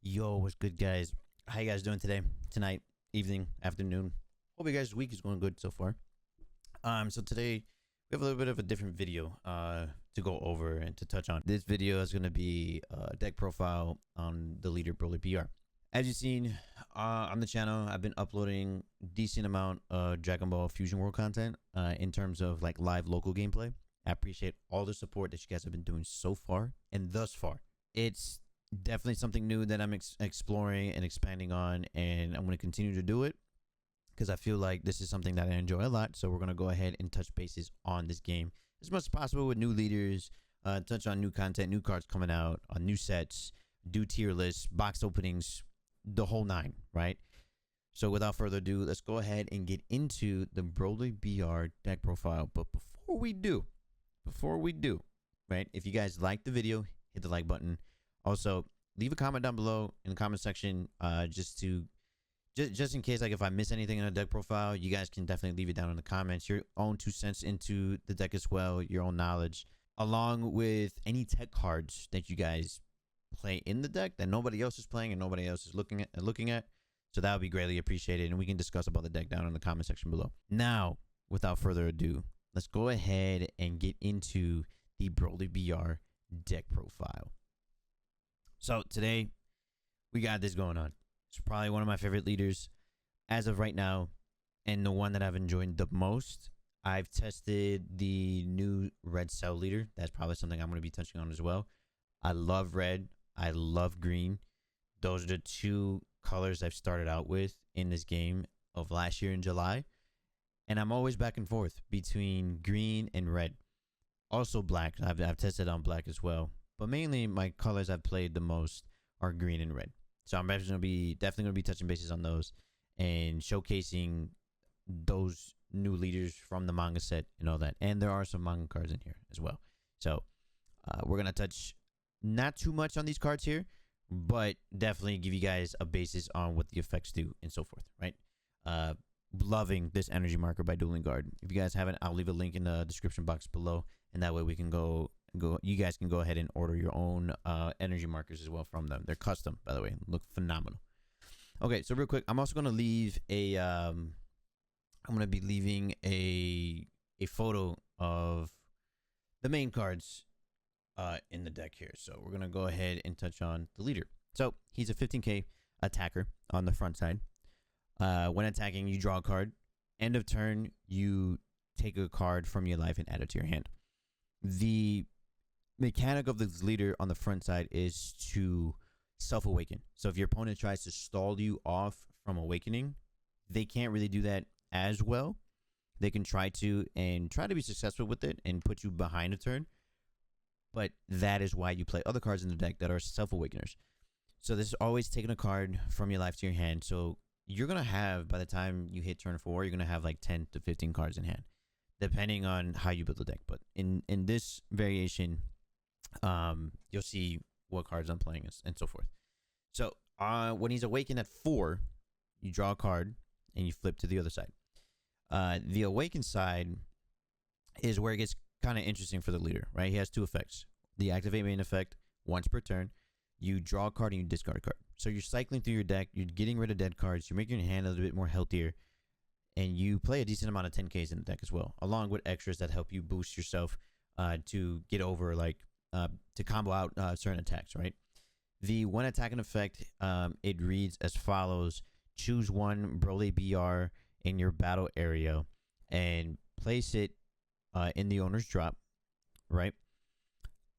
Yo, what's good, guys? How you guys doing today? Tonight, evening, afternoon? Hope you guys' week is going good so far. So today we have a little bit of a different video to go over and to touch on. This video is gonna be a deck profile on the leader Broly BR. As you've seen on the channel, I've been uploading decent amount of Dragon Ball Fusion World content in terms of like live local gameplay. I appreciate all the support that you guys have been doing so far and thus far. It's definitely something new that I'm exploring and expanding on, and I'm going to continue to do it because I feel like this is something that I enjoy a lot. So we're going to go ahead and touch bases on this game as much as possible with new leaders, touch on new content, new cards coming out, on new sets, do tier lists, box openings, the whole nine, right? So without further ado, let's go ahead and get into the Broly BR deck profile. But before we do, right, if you guys like the video, hit the like button. Also, leave a comment down below in the comment section, just in case, like if I miss anything in a deck profile, you guys can definitely leave it down in the comments. Your own 2 cents into the deck as well, your own knowledge, along with any tech cards that you guys play in the deck that nobody else is playing and nobody else is looking at. So that would be greatly appreciated, and we can discuss about the deck down in the comment section below. Now, without further ado, let's go ahead and get into the Broly BR deck profile. So today we got this going on. It's probably one of my favorite leaders as of right now, and the one that I've enjoyed the most. I've tested the new red cell leader. That's probably something I'm going to be touching on as well. I love red. I love green. Those are the two colors I've started out with in this game of last year in July. And I'm always back and forth between green and red. Also black. I've tested on black as well. But mainly my colors I've played the most are green and red. So I'm definitely gonna be touching bases on those and showcasing those new leaders from the manga set and all that. And there are some manga cards in here as well. So we're gonna touch not too much on these cards here, but definitely give you guys a basis on what the effects do and so forth, right? Loving this energy marker by Dueling Guard. If you guys haven't, I'll leave a link in the description box below, and that way we can go you guys can go ahead and order your own energy markers as well from them. They're custom, by the way, look phenomenal. Okay, so real quick, I'm also going to leave a I'm going to be leaving a photo of the main cards in the deck here. So we're going to go ahead and touch on the leader. So he's a 15k attacker on the front side. When attacking, you draw a card. End of turn, you take a card from your life and add it to your hand. The mechanic of this leader on the front side is to self-awaken. So if your opponent tries to stall you off from awakening, they can't really do that as well. They can try to be successful with it and put you behind a turn. But that is why you play other cards in the deck that are self-awakeners. So this is always taking a card from your life to your hand. So you're going to have, by the time you hit turn 4, you're going to have like 10 to 15 cards in hand, depending on how you build the deck. But in this variation, you'll see what cards I'm playing and so forth. So when he's awakened at 4, you draw a card and you flip to the other side. The awakened side is where it gets kind of interesting for the leader, right? He has 2 effects. The activate main effect, once per turn, you draw a card and you discard a card. So you're cycling through your deck, you're getting rid of dead cards, you're making your hand a little bit more healthier, and you play a decent amount of 10Ks in the deck as well, along with extras that help you boost yourself to get over, like, to combo out certain attacks, right? The one attacking effect, it reads as follows: choose one Broly BR in your battle area and place it in the owner's drop, right?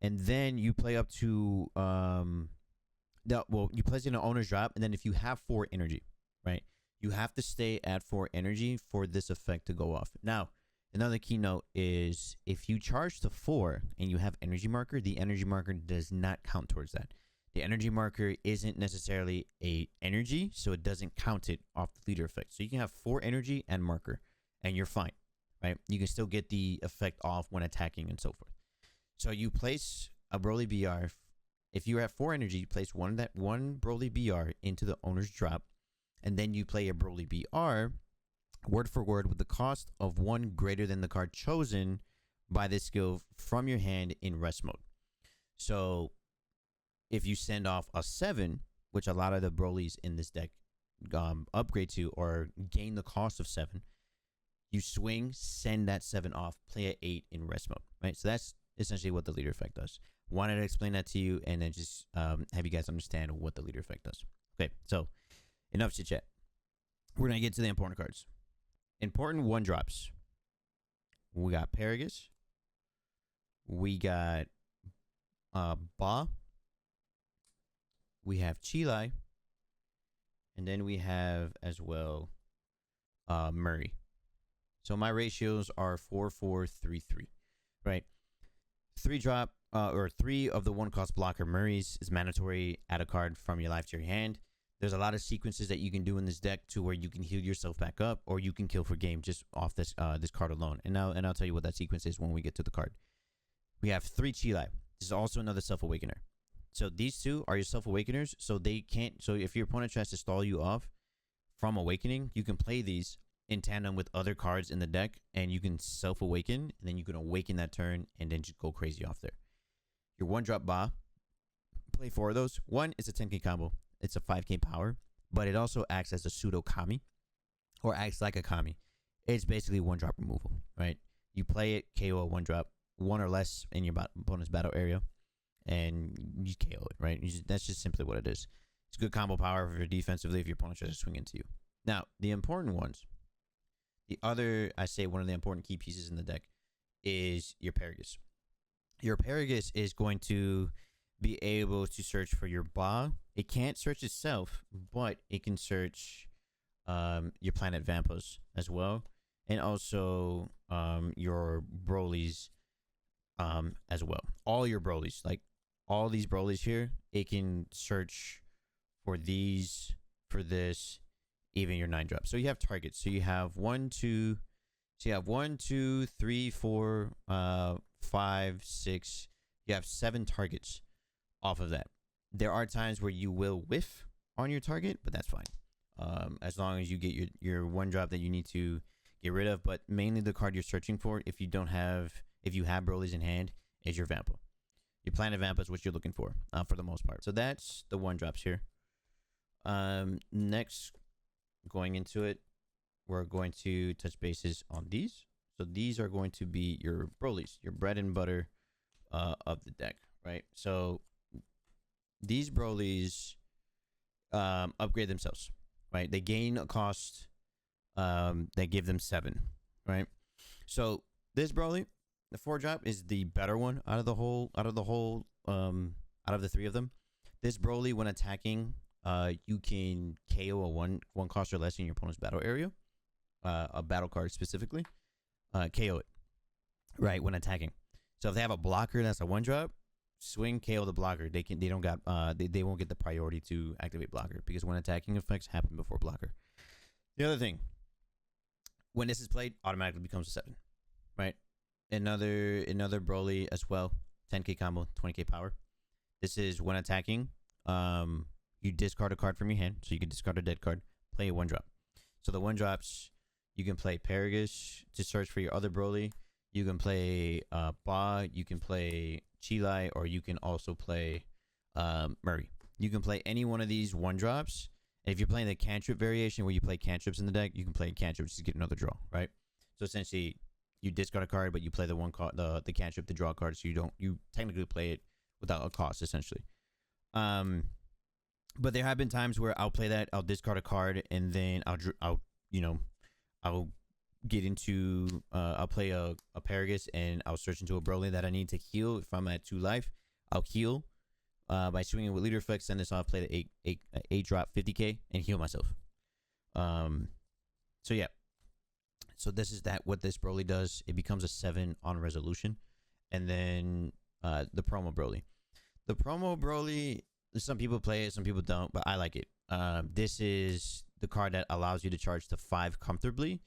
And then you play up to you place it in the owner's drop, and then if you have 4 energy, right, you have to stay at 4 energy for this effect to go off. Now, another keynote is if you charge to 4 and you have energy marker, the energy marker does not count towards that. The energy marker isn't necessarily a energy, so it doesn't count it off the leader effect. So you can have 4 energy and marker, and you're fine, right? You can still get the effect off when attacking and so forth. So you place a Broly BR. If you have 4 energy, you place one Broly BR into the owner's drop, and then you play a Broly BR word for word with the cost of 1 greater than the card chosen by this skill from your hand in rest mode. So if you send off a 7 which a lot of the Brolys in this deck upgrade to or gain the cost of 7. You swing, send that 7 off, play at 8 in rest mode, right? So that's essentially what the leader effect does. Wanted to explain that to you and then just have you guys understand what the leader effect does. Okay, so enough chit chat. We're going to get to the important cards. Important 1-drops. We got Paragus. We got Ba. We have Chilai. And then we have as well Murray. So my ratios are 4, 4, 3, 3. Right? 3-drop or 3 of the 1-cost blocker Murray's is mandatory. Add a card from your life to your hand. There's a lot of sequences that you can do in this deck to where you can heal yourself back up, or you can kill for game just off this this card alone. And I'll tell you what that sequence is when we get to the card. We have 3 Chilai. This is also another Self-Awakener. So these 2 are your Self-Awakeners. So they can't. So if your opponent tries to stall you off from Awakening, you can play these in tandem with other cards in the deck, and you can Self-Awaken, and then you can Awaken that turn, and then just go crazy off there. Your 1-drop Ba. Play 4 of those. 1 is a 10k combo. It's a 5k power, but it also acts as a pseudo Kami, or acts like a Kami. It's basically 1-drop removal, right? You play it, KO a 1-drop, 1 or less in your opponent's battle area, and you KO it, right? That's just simply what it is. It's good combo power for defensively if your opponent tries to swing into you. Now, the important ones, one of the important key pieces in the deck is your Paragus. Your Paragus is going to be able to search for your Ba. It can't search itself, but it can search your Planet Vampas as well, and also your Brolys as well. All your Brolys, like all these Brolys here, it can search for these, for this, even your 9-drop. So you have targets. So you have 1, 2. So you have 1, 2, 3, 4, 5, 6. You have 7 targets off of that. There are times where you will whiff on your target, but that's fine. As long as you get your 1-drop that you need to get rid of. But mainly the card you're searching for, if you have Brolys in hand, is your Vampa. Your Planet Vampa is what you're looking for the most part. So that's the 1-drops here. Next, going into it, we're going to touch bases on these. So these are going to be your Brolys, your bread and butter of the deck, right? So these Brolys upgrade themselves, right? They gain a cost. They give them 7, right? So this Broly, the 4-drop, is the better one out of the 3 of them. This Broly, when attacking, you can KO a 1 cost or less in your opponent's battle area, a battle card specifically. KO it, right, when attacking. So if they have a blocker that's a 1-drop, swing, KO the blocker. They won't get the priority to activate blocker, because when attacking effects happen before blocker. The other thing, when this is played, automatically becomes a 7, right? Another Broly as well, 10k combo, 20k power. This is when attacking, you discard a card from your hand, so you can discard a dead card, play a 1-drop. So the 1-drops, you can play Paragus to search for your other Broly. You can play Ba, you can play Chilai, or you can also play Murray. You can play any one of these 1-drops. And if you're playing the cantrip variation where you play cantrips in the deck, you can play cantrips to get another draw, right? So essentially, you discard a card, but you play the the cantrip to draw a card, so you technically play it without a cost, essentially. But there have been times where I'll play that, I'll discard a card, and then I'll get into I'll play a Paragus, and I'll search into a Broly that I need to heal. If I'm at 2 life, I'll heal by swinging with leader effects, send this off, play the 8-drop 50k, and heal myself. So yeah. So this is what this Broly does. It becomes a 7 on resolution. And then the promo Broly. The promo Broly, some people play it, some people don't, but I like it. This is the card that allows you to charge to 5 comfortably.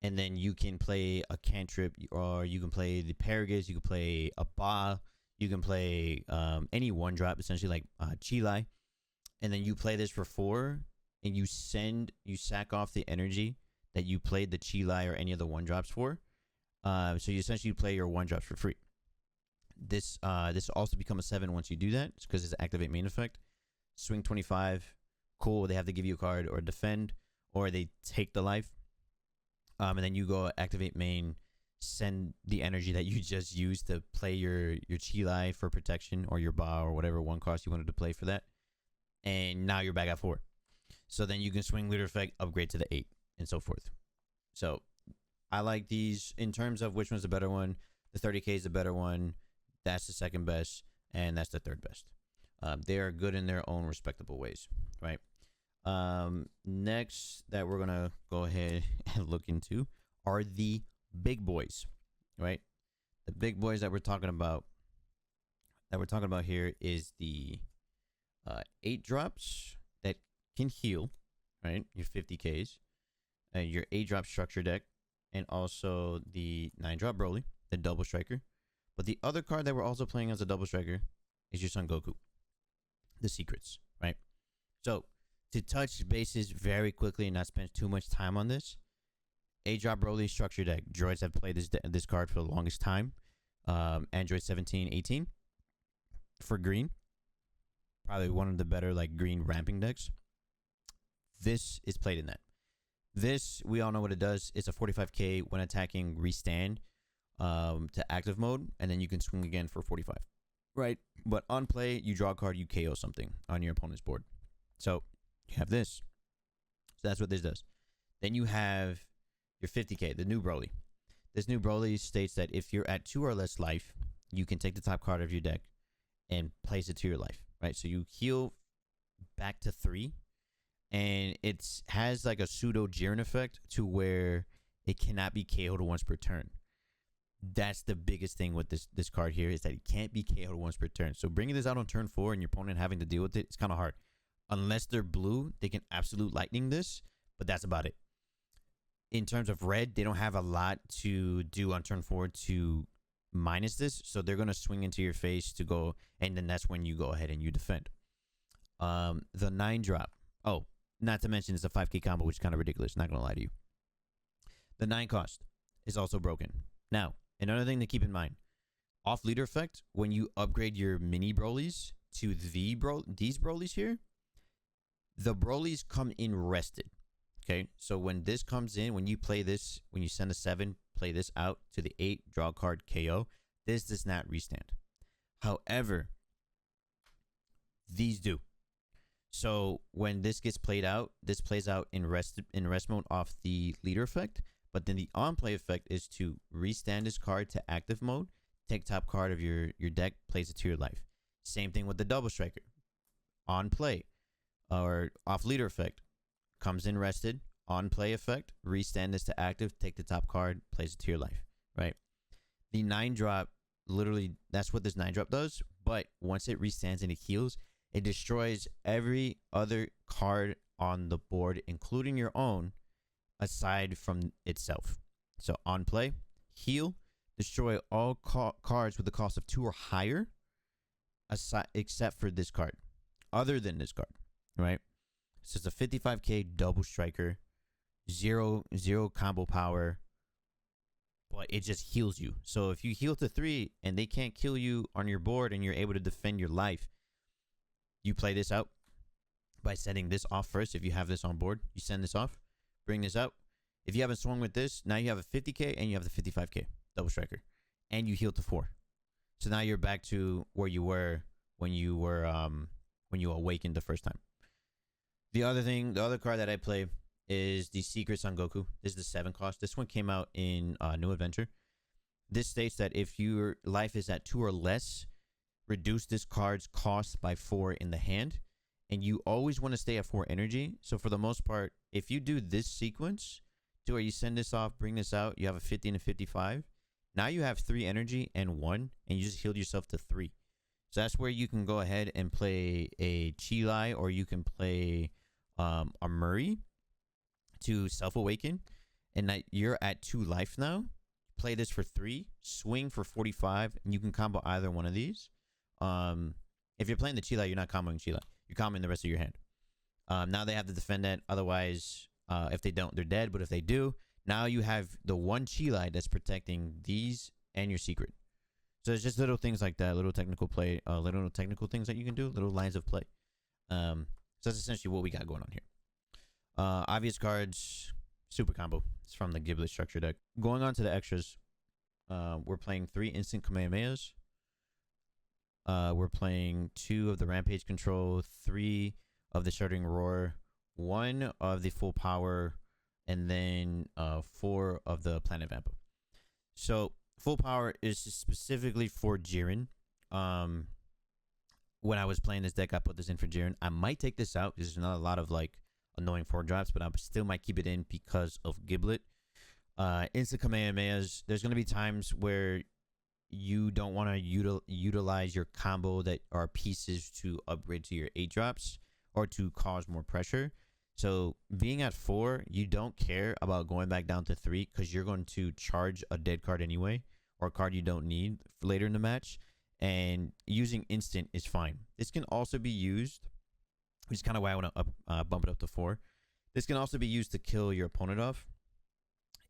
And then you can play a cantrip, or you can play the Paragus, you can play a Ba, you can play any 1-drop, essentially like Chilai. And then you play this for 4, and you sack off the energy that you played the Chilai or any of the 1-drops for. So you essentially play your 1-drops for free. This also become a 7 once you do that, because it's activate main effect. swing 25. Cool. They have to give you a card or defend, or they take the life. And then you go activate main, send the energy that you just used to play your Chi for protection, or your Ba, or whatever one cost you wanted to play for that. And now you're back at 4. So then you can swing leader effect, upgrade to the 8, and so forth. So I like these in terms of which one's the better one. The 30k is the better one. That's the second best, and that's the third best. They are good in their own respectable ways, right? Next that we're gonna go ahead and look into are the big boys, right? The big boys that we're talking about here is the 8 drops that can heal, right? Your 50ks, your 8 drop structure deck, and also the 9 drop Broly, the double striker. But the other card that we're also playing as a double striker is your Son Goku, the secrets, right? So to touch bases very quickly and not spend too much time on this, 8 drop Broly structure deck. Droids have played this card for the longest time. Android 17, 18 for green. Probably one of the better like green ramping decks. This is played in that. This, we all know what it does. It's a 45k when attacking, restand to active mode, and then you can swing again for 45. Right? But on play, you draw a card, you KO something on your opponent's board. So you have this. So that's what this does. Then you have your 50k, the new Broly. This new Broly states that if you're at 2 or less life, you can take the top card of your deck and place it to your life. Right? So you heal back to 3. And it has like a pseudo Jiren effect to where it cannot be KO'd once per turn. That's the biggest thing with this card here, is that it can't be KO'd once per turn. So bringing this out on turn 4 and your opponent having to deal with it, it's kind of hard. Unless they're blue, they can absolute lightning this, but that's about it. In terms of red, they don't have a lot to do on turn 4 to minus this, so they're going to swing into your face to go, and then that's when you go ahead and you defend. The 9 drop. Oh, not to mention it's a 5k combo, which is kind of ridiculous, not going to lie to you. The 9 cost is also broken. Now, another thing to keep in mind, off leader effect, when you upgrade your mini Brolys to these Brolys here, the Brolys come in rested. Okay, so when this comes in, when you play this, when you send a 7, play this out to the 8, draw a card, KO, this does not restand. However, these do. So when this gets played out, this plays out in rest mode off the leader effect. But then the on play effect is to restand this card to active mode, take top card of your deck, place it to your life. Same thing with the double striker. On play or off leader effect, comes in rested, on play effect, restand this to active, take the top card, place it to your life, right? The 9 drop, literally, that's what this 9 drop does. But once it restands and it heals, it destroys every other card on the board, including your own, aside from itself. So on play, heal, destroy all cards with the cost of 2 or higher, except for this card, other than this card, right? So it's a 55k double striker, zero combo power, but it just heals you. So if you heal to 3 and they can't kill you on your board and you're able to defend your life, you play this out by sending this off first. If you have this on board, you send this off, bring this out. If you haven't swung with this, now you have a 50k and you have the 55k double striker, and you heal to 4. So now you're back to where you were when you awakened the first time. The other card that I play is the Secret Son Goku. This is the 7 cost. This one came out in New Adventure. This states that if your life is at 2 or less, reduce this card's cost by 4 in the hand, and you always want to stay at 4 energy. So for the most part, if you do this sequence to where you send this off, bring this out, you have a 50 and a 55. Now you have 3 energy and 1, and you just healed yourself to 3. So that's where you can go ahead and play a Chi, or you can play a Murray to self-awaken, and that you're at 2 life now. Play this for 3, swing for 45, and you can combo either one of these. If you're playing the Chi, you're not comboing Chi. You're comboing the rest of your hand. Now they have to defend that. Otherwise, if they don't, they're dead. But if they do, now you have the 1 Chi that's protecting these and your secret. So it's just little things like that, little technical play, little technical things that you can do, little lines of play. So that's essentially what we got going on here. Obvious cards, super combo. It's from the Giblet structure deck. Going on to the extras, we're playing 3 instant Kamehamehas. We're playing 2 of the Rampage Control, 3 of the Shuddering Roar, 1 of the Full Power, and then 4 of the Planet Vampa. So Full Power is specifically for Jiren. When I was playing this deck, I put this in for Jiren. I might take this out because there's not a lot of like annoying 4-drops, but I still might keep it in because of Giblet. Instant Kamehamehas, there's going to be times where you don't want to utilize your combo that are pieces to upgrade to your 8-drops or to cause more pressure. So being at 4, you don't care about going back down to 3 because you're going to charge a dead card anyway, or a card you don't need later in the match. And using instant is fine. This can also be used, which is kind of why I want to bump it up to 4. This can also be used to kill your opponent off.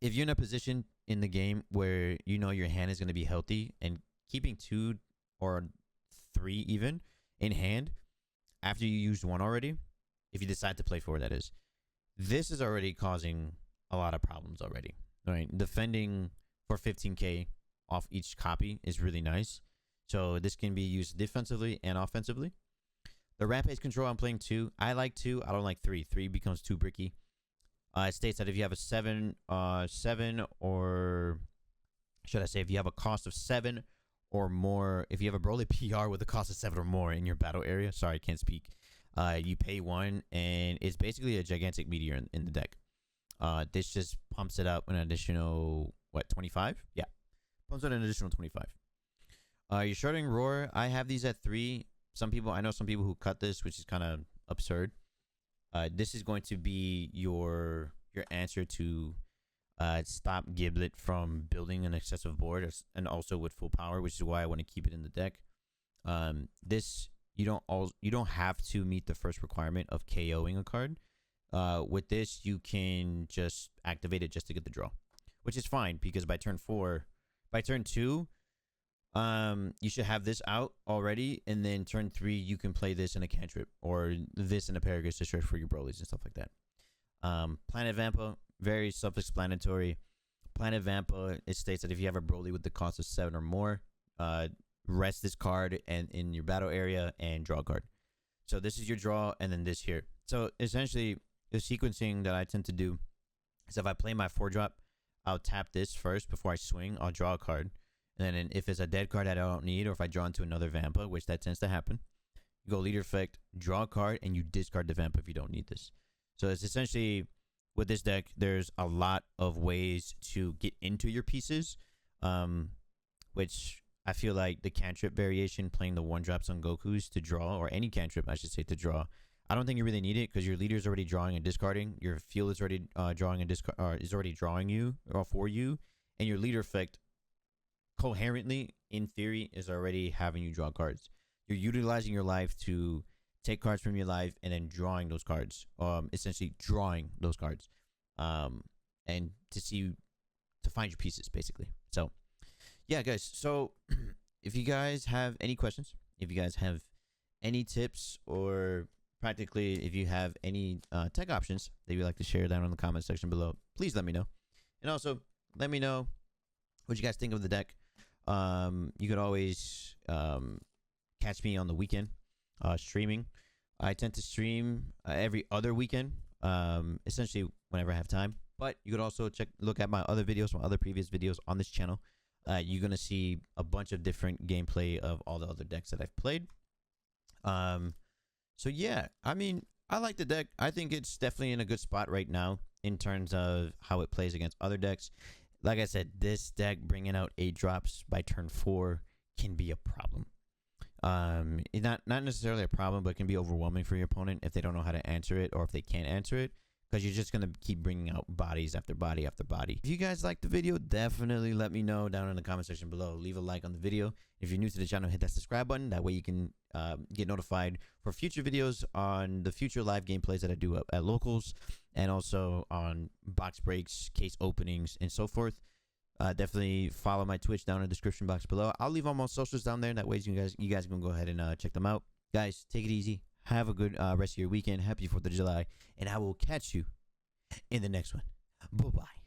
If you're in a position in the game where you know your hand is going to be healthy, and keeping 2 or 3 even in hand after you used 1 already, if you decide to play 4, that is, this is already causing a lot of problems already. Right? Defending for 15k off each copy is really nice. So this can be used defensively and offensively. The Rampage Control, I'm playing 2. I like 2. I don't like 3. 3 becomes too bricky. It states that if you have a 7, or should I say, if you have a cost of 7 or more, if you have a Broly PR with a cost of 7 or more in your battle area, sorry, I can't speak, you pay 1, and it's basically a gigantic meteor in the deck. This just pumps it up an additional, 25? Yeah, pumps it an additional 25. Your Shuddering Roar, I have these at 3. I know some people who cut this, which is kind of absurd. This is going to be your answer to stop Giblet from building an excessive board, and also with Full Power, which is why I want to keep it in the deck. This you don't have to meet the first requirement of KOing a card. With this, you can just activate it just to get the draw, which is fine because by turn 2. You should have this out already, and then turn 3 you can play this in a cantrip or this in a Paragus Destroy for your Brolys and stuff like that. Planet Vampa, very self-explanatory. Planet Vampa, it states that if you have a Broly with the cost of 7 or more, rest this card and in your battle area and draw a card. So this is your draw, and then this here. So essentially, the sequencing that I tend to do is if I play my 4-drop, I'll tap this first before I swing. I'll draw a card. And then if it's a dead card that I don't need, or if I draw into another Vampa, which that tends to happen, you go leader effect, draw a card, and you discard the Vampa if you don't need this. So it's essentially, with this deck, there's a lot of ways to get into your pieces, which I feel like the cantrip variation, playing the 1-drops on Goku's to draw, or any cantrip, I should say, to draw, I don't think you really need it because your leader's already drawing and discarding. Your field is already drawing and is already drawing you or for you, and your leader effect coherently, in theory, is already having you draw cards. You're utilizing your life to take cards from your life and then drawing those cards. Essentially drawing those cards. And to find your pieces, basically. So, yeah, guys. So, if you guys have any questions, if you guys have any tips, or practically if you have any tech options that you'd like to share down in the comment section below, please let me know. And also, let me know what you guys think of the deck. You could always catch me on the weekend streaming. I tend to stream every other weekend, essentially whenever I have time. But you could also look at my other videos, my other previous videos on this channel. You're gonna see a bunch of different gameplay of all the other decks that I've played. So yeah, I mean, I like the deck. I think it's definitely in a good spot right now in terms of how it plays against other decks. Like I said, this deck bringing out 8-drops by turn 4 can be a problem. Not necessarily a problem, but it can be overwhelming for your opponent if they don't know how to answer it, or if they can't answer it, because you're just going to keep bringing out bodies after body after body. If you guys liked the video, definitely let me know down in the comment section below. Leave a like on the video. If you're new to the channel, hit that subscribe button. That way you can get notified for future videos on the future live gameplays that I do at locals, and also on box breaks, case openings, and so forth. Definitely follow my Twitch down in the description box below. I'll leave all my socials down there. That way you guys can go ahead and check them out. Guys, take it easy. Have a good rest of your weekend. Happy 4th of July. And I will catch you in the next one. Bye bye.